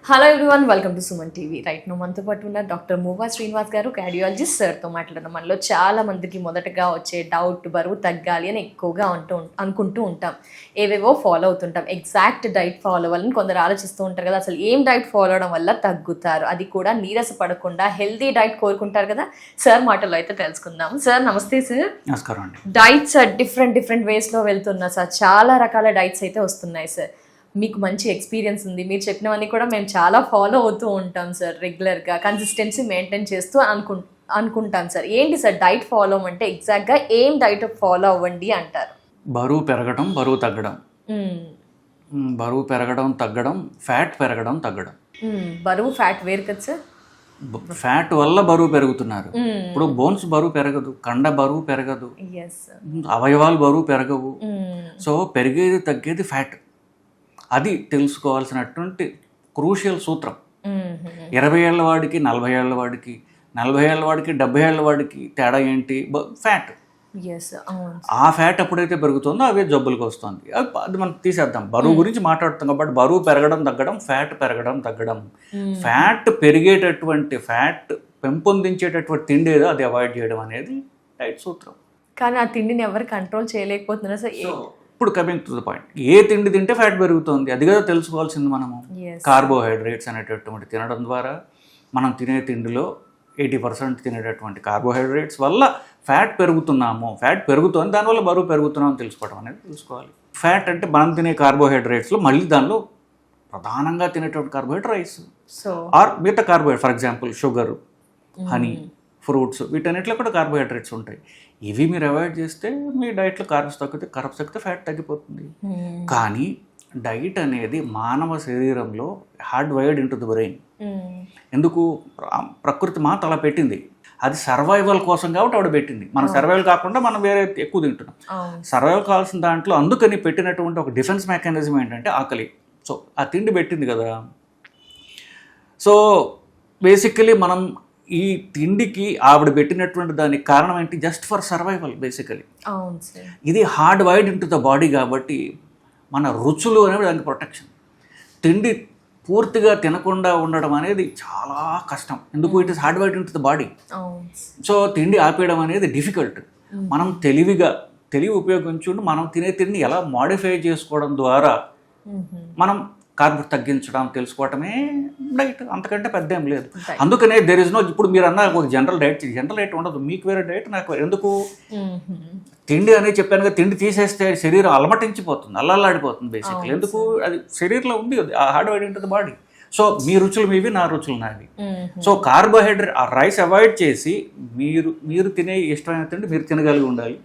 Hello everyone, welcome to Suman TV. Right now మనతో పాటు ఉన్న డాక్టర్ మూవా శ్రీనివాస్ గారు, కార్డియాలజిస్ట్. సార్తో మాట్లాడడం మనలో చాలా మందికి మొదటగా వచ్చే డౌట్ బరువు తగ్గాలి అని ఎక్కువగా అనుకుంటూ ఉంటాం. ఏవేవో ఫాలో అవుతుంటాం. ఎగ్జాక్ట్ డైట్ ఫాలో అవ్వాలని కొందరు ఆలోచిస్తూ ఉంటారు కదా, అసలు ఏం డైట్ ఫాలో అవడం వల్ల తగ్గుతారు, అది కూడా నీరస పడకుండా హెల్దీ డైట్ కోరుకుంటారు కదా. సార్ మాటల్లో అయితే తెలుసుకుందాం. సార్ నమస్తే. సార్ నమస్కారం అండి. డైట్స్ డిఫరెంట్ వేస్లో వెళ్తున్నా సార్, చాలా రకాల డైట్స్ అయితే వస్తున్నాయి సార్. మీకు మంచి ఎక్స్పీరియన్స్ ఉంది, మీరు చెప్పినవన్నీ కూడా మేము చాలా ఫాలో అవుతూ ఉంటాం సార్. రెగ్యులర్గా కన్సిస్టెన్సీ మెయింటైన్ చేస్తూ అనుకుంటాం సార్. ఏంటి సార్ డైట్ ఫాలో అంటే ఎగ్జాక్ట్గా ఏం డైట్ ఫాలో అవ్వండి అంటారు? బరువు పెరగడం, బరువు తగ్గడం. బరువు పెరగడం తగ్గడం, ఫ్యాట్ పెరగడం తగ్గడం. బరువు ఫ్యాట్ వేరు కదా సార్. ఫ్యాట్ వల్ల బరువు పెరుగుతున్నారు. ఇప్పుడు బోన్స్ బరువు పెరగదు, కండ బరువు పెరగదు, అవయవాలు బరువు పెరగవు. సో పెరిగేది తగ్గేది ఫ్యాట్. అది తెలుసుకోవాల్సినటువంటి క్రూషియల్ సూత్రం. 20 ఏళ్ల వాడికి 40 ఏళ్ల వాడికి, 40 ఏళ్ల వాడికి 70 ఏళ్ల వాడికి తేడా ఏంటి? ఫ్యాట్. ఆ ఫ్యాట్ ఎప్పుడైతే పెరుగుతుందో అవే జబ్బులకు వస్తుంది. అది మనం తీసేద్దాం. బరువు గురించి మాట్లాడుతాం కాబట్టి బరువు పెరగడం తగ్గడం, ఫ్యాట్ పెరగడం తగ్గడం. ఫ్యాట్ పెరిగేటటువంటి, ఫ్యాట్ పెంపొందించేటటువంటి తిండి ఏదో అది అవాయిడ్ చేయడం అనేది డైట్ సూత్రం. కానీ ఆ తిండిని ఎవరు కంట్రోల్ చేయలేకపోతున్నారు సార్. ఇప్పుడు కమింగ్ టు ద పాయింట్, ఏ తిండి తింటే ఫ్యాట్ పెరుగుతుంది అది కదా తెలుసుకోవాల్సింది మనము. కార్బోహైడ్రేట్స్ అనేటటువంటి తినడం ద్వారా మనం తినే తిండిలో 80% తినేటటువంటి కార్బోహైడ్రేట్స్ వల్ల ఫ్యాట్ పెరుగుతున్నాము, ఫ్యాట్ పెరుగుతుంది, దానివల్ల బరువు పెరుగుతున్నాము తెలుసుకోవడం అనేది తెలుసుకోవాలి. ఫ్యాట్ అంటే మనం తినే కార్బోహైడ్రేట్స్లో మళ్ళీ దానిలో ప్రధానంగా తినేటువంటి కార్బోహైడ్రేట్ రైస్ ఆర్ మిగతా carbohydrate, for example sugar, honey, fruits, వీటన్నిటిలో కూడా కార్బోహైడ్రేట్స్ ఉంటాయి. ఇవి మీరు అవాయిడ్ చేస్తే మీ డైట్లో కార్బ్స్ తగ్గితే ఫ్యాట్ తగ్గిపోతుంది. కానీ డైట్ అనేది మానవ శరీరంలో hard wired into the brain. ఎందుకు? ప్రకృతి మాత అలా పెట్టింది. అది సర్వైవల్ కోసం కాబట్టి ఆవిడ పెట్టింది. మన సర్వైవల్ కాకుండా మనం వేరే ఎక్కువ తింటున్నాం. సర్వైవల్ కావాల్సిన దాంట్లో అందుకని పెట్టినటువంటి ఒక డిఫెన్స్ మెకానిజం ఏంటంటే ఆకలి. సో ఆ తిండి పెట్టింది కదా. సో బేసికలీ మనం ఈ తిండికి ఆవిడ పెట్టినటువంటి దానికి కారణం ఏంటి? Just for survival basically. ఇది hardwired into the body కాబట్టి మన రుచులు అనేవి దానికి ప్రొటెక్షన్. తిండి పూర్తిగా తినకుండా ఉండడం అనేది చాలా కష్టం. ఎందుకు? It is hard wide into the body. So తిండి ఆపేయడం అనేది డిఫికల్ట్. మనం తెలివి ఉపయోగించుకుంటూ మనం తినే తిండిని ఎలా మాడిఫై చేసుకోవడం ద్వారా మనం కార్బ్ తగ్గించడం తెలుసుకోవటమే డైట్. అంతకంటే పెద్ద ఏం లేదు. అందుకనే దెర్ ఇస్ నో, ఇప్పుడు మీరు అన్న ఒక జనరల్ డైట్ ఉండదు. మీకు వేరే డైట్, నాకు ఎందుకు? తిండి అనేది చెప్పాను కదా, తిండి తీసేస్తే శరీరం అలమటించిపోతుంది, అల్లల్లాడిపోతుంది బేసిక్లీ. ఎందుకు? అది శరీరంలో ఉంది, ఆ hardwired into the body. So మీ రుచులు మీవి, నా రుచులు నావి. సో కార్బోహైడ్రేట్, ఆ రైస్ అవాయిడ్ చేసి మీరు తినే ఇష్టమైన తిండి మీరు తినగలిగి ఉండాలి.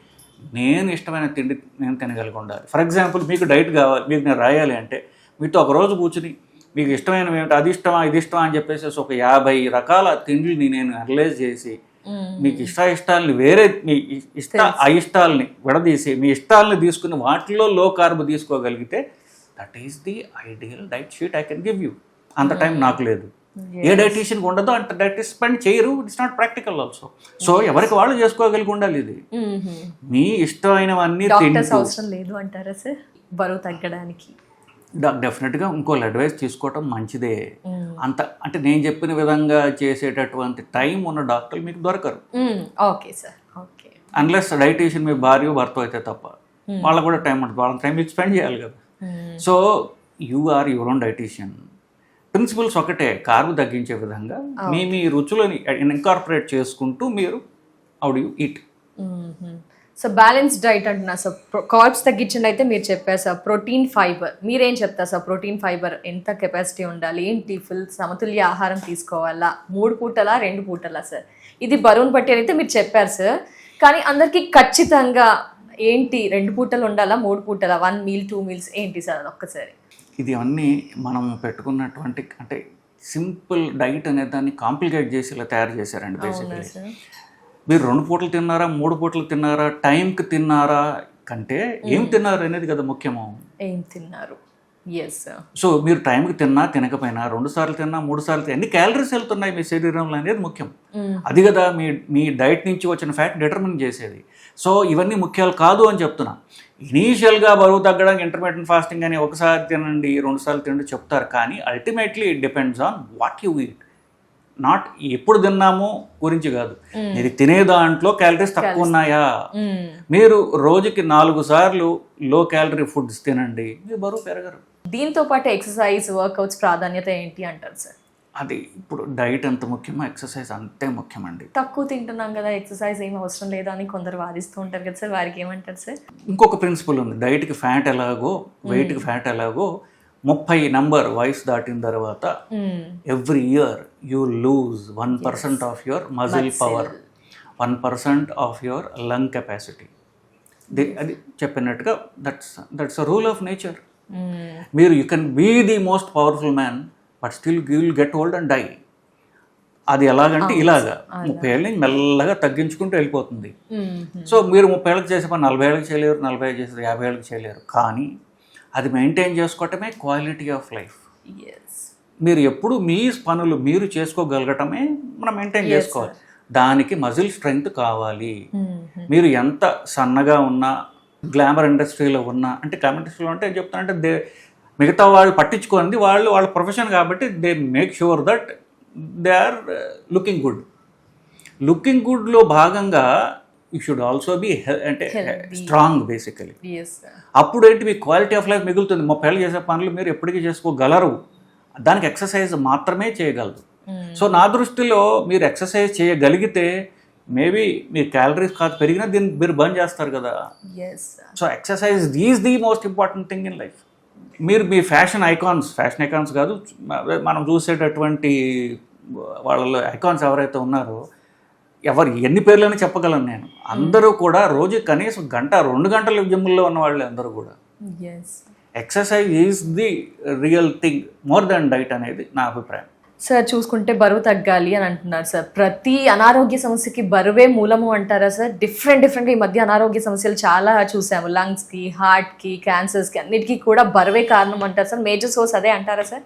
నేను ఇష్టమైన తిండి నేను తినగలిగి ఉండాలి. ఫర్ ఎగ్జాంపుల్ మీకు డైట్ కావాలి, మీకు నేను రాయాలి అంటే మీతో ఒక రోజు కూర్చుని మీకు ఇష్టమైనవి ఏమిటి, అది ఇష్టమా ఇది ఇష్టమా అని చెప్పేసి ఒక 50 రకాల తిండిని నేను అనలైజ్ చేసి మీకు ఇష్టాలని వేరే మీ అయిష్టాలని విడదీసి మీ ఇష్టాలని తీసుకుని వాటిలో లో కార్బ్ తీసుకోగలిగితే that is the ideal diet sheet I can give you. అంత టైం నాకు లేదు. ఏ డైటీషియన్కి ఉండదో అంత డైటీషియన్ స్పెండ్ చేయరు. It's not practical also. So ఎవరికి వాళ్ళు చేసుకోగలిగి ఉండాలి. ఇది మీ ఇష్టమైనవన్నీ అవసరం లేదు అంటారా సార్ బరువు తగ్గడానికి? డెఫినెట్గా ఇంకోళ్ళు అడ్వైస్ తీసుకోవటం మంచిదే. అంత అంటే నేను చెప్పిన విధంగా చేసేటటువంటి టైం ఉన్న డాక్టర్లు మీకు దొరకరు. Okay sir, okay. Unless dietitian మీ భార్య భర్త అయితే తప్ప. వాళ్ళకు కూడా టైం ఉంటుంది, వాళ్ళ టైం మీకు స్పెండ్ చేయాలి కదా. So you are your own dietitian. Principles ఒకటే, కార్బ్ తగ్గించే విధంగా మీ రుచులని ఇన్కార్పొరేట్ చేసుకుంటూ మీరు how do you eat. So balance diet అంటున్నారు సార్. కార్బ్స్ తగ్గించండి అయితే మీరు చెప్పారు సార్. ప్రోటీన్, ఫైబర్ మీరేం చెప్తారు సార్? ప్రోటీన్, ఫైబర్ ఎంత కెపాసిటీ ఉండాలి, ఏంటి? ఫుల్ సమతుల్య ఆహారం తీసుకోవాలా? 3 పూటలా 2 పూటలా సార్? ఇది బరువును బట్టి అయితే మీరు చెప్పారు సార్. కానీ అందరికీ ఖచ్చితంగా ఏంటి, 2 పూటలు ఉండాలా, 3 పూటలా, 1 మీల్ 2 మీల్స్ ఏంటి సార్? అది ఒక్కసారి. ఇది అన్నీ మనం పెట్టుకున్నటువంటి అంటే సింపుల్ డైట్ అనే దాన్ని కాంప్లికేట్ చేసి ఇలా తయారు చేశారండి బేసిక్లీ. మీరు 2 పూటలు తిన్నారా, 3 పూటలు తిన్నారా, టైంకి తిన్నారా కంటే ఏం తిన్నారు అనేది కదా ముఖ్యము. ఏం తిన్నారు ఎస్ సార్. సో మీరు టైంకి తిన్నా తినకపోయినా 2 సార్లు తిన్నా 3 సార్లు తిన్నా ఎన్ని క్యాలరీస్ వెళ్తున్నాయి మీ శరీరంలో అనేది ముఖ్యం. అది కదా మీ డైట్ నుంచి వచ్చిన ఫ్యాట్ డిటర్మిన్ చేసేది. సో ఇవన్నీ ముఖ్యాలు కాదు అని చెప్తున్నా. ఇనీషియల్గా బరువు తగ్గడానికి ఇంటర్మీడియట్ ఫాస్టింగ్ అని ఒకసారి తినండి 2 సార్లు తినండి చెప్తారు, కానీ ultimately it depends on what you eat, not ఎప్పుడు తిన్నామో గురించి కాదు. మీరు తినే దాంట్లో క్యాలరీస్ తక్కువ ఉన్నాయా. మీరు రోజుకి 4 సార్లు లో క్యాలరీ ఫుడ్స్ తినండి, మీ బరువు పెరగరు. దీంతో పాటు ఎక్సర్సైజ్ వర్కౌట్స్ ప్రాధాన్యత ఏంటి అంటారు సార్? అది ఇప్పుడు డైట్ ఎంత ముఖ్యమో ఎక్సర్సైజ్ అంతే ముఖ్యమండి. తక్కువ తింటున్నాం కదా, ఎక్సర్సైజ్ ఏం అవసరం లేదా అని కొందరు వాదిస్తూ ఉంటారు కదా సార్, వారికి ఏమంటారు సార్? ఇంకొక ప్రిన్సిపల్ ఉంది, డైట్కి ఫ్యాట్ ఎలాగో వెయిట్కి ఫ్యాట్ ఎలాగో 30 నంబర్ వయసు దాటిన తర్వాత every year you lose 1% of your muscle power, 1% of your lung capacity. అది చెప్పినట్టుగా that's a rule of nature. మీరు you can be the most powerful man but still you will get old and die. అది ఎలాగంటే ఇలాగా 30 ఏళ్ళ నుంచి మెల్లగా తగ్గించుకుంటూ వెళ్ళిపోతుంది. సో మీరు 30 ఏళ్ళకి చేసే పని 40 ఏళ్ళకి చేయలేరు, 40 చేసే 50 ఏళ్ళకి చేయలేరు, కానీ అది మెయింటైన్ చేసుకోవటమే క్వాలిటీ ఆఫ్ లైఫ్. మీరు ఎప్పుడు మీ పనులు మీరు చేసుకోగలగటమే మనం మెయింటైన్ చేసుకోవాలి. దానికి మజిల్ స్ట్రెంగ్త్ కావాలి. మీరు ఎంత సన్నగా ఉన్నా, గ్లామర్ ఇండస్ట్రీలో ఉన్నా, అంటే గ్లామర్ ఇండస్ట్రీలో అంటే ఏం చెప్తానంటే మిగతా వాళ్ళు పట్టించుకోండి, వాళ్ళ ప్రొఫెషన్ కాబట్టి they make sure that they are looking good. Looking గుడ్లో భాగంగా యూ షుడ్ ఆల్సో బీ అంటే స్ట్రాంగ్ బేసికలీ. అప్పుడు ఏంటి మీ క్వాలిటీ ఆఫ్ లైఫ్ మిగులుతుంది. 30 ఏళ్ళు చేసే పనులు మీరు ఎప్పటికీ చేసుకోగలరు, దానికి ఎక్సర్సైజ్ మాత్రమే చేయగలరు. సో నా దృష్టిలో మీరు ఎక్సర్సైజ్ చేయగలిగితే మేబీ మీ క్యాలరీస్ కాదు పెరిగినా దీన్ని మీరు బర్న్ చేస్తారు కదా. So exercise is the most important thing in life. మీరు మీ ఫ్యాషన్ ఐకాన్స్ కాదు, మనం చూసేటటువంటి వాళ్ళలో ఐకాన్స్ ఎవరైతే ఉన్నారో ఎవరు ఎన్ని పేర్లని చెప్పగలను నేను. అందరూ కూడా రోజు కనీసం 1-2 గంటల జిమ్లో ఉన్న వాళ్ళే అందరూ కూడా. Exercise is the real thing more than diet అనేది నా అభిప్రాయం. సార్ చూసుకుంటే బరువు తగ్గాలి అని అంటున్నారు సార్, ప్రతి అనారోగ్య సమస్యకి బరువే మూలము అంటారా సార్? డిఫరెంట్గా ఈ మధ్య అనారోగ్య సమస్యలు చాలా చూసాము, లంగ్స్కి, హార్ట్కి, క్యాన్సర్స్కి, అన్నిటికీ కూడా బరువే కారణం అంటారు సార్. మేజర్ సోర్స్ అదే అంటారా సార్?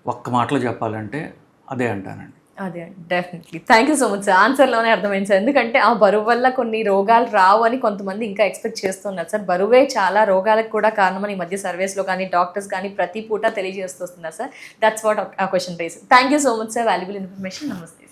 ఒక్క మాటలో చెప్పాలంటే అదే అంటానండి. అదే definitely. Thank you so much sir. ఆన్సర్లోనే అర్థమైంది సార్, ఎందుకంటే ఆ బరువు వల్ల కొన్ని రోగాలు రావు అని కొంతమంది ఇంకా ఎక్స్పెక్ట్ చేస్తున్నారు సార్. బరువే చాలా రోగాలకు కూడా కారణమని ఈ మధ్య సర్వేస్లో కానీ డాక్టర్స్ కానీ ప్రతి పూట తెలియజేస్తున్నారు సార్. దట్స్ వాట్ ఆ question race. Thank you so much sir, valuable information. నమస్తే.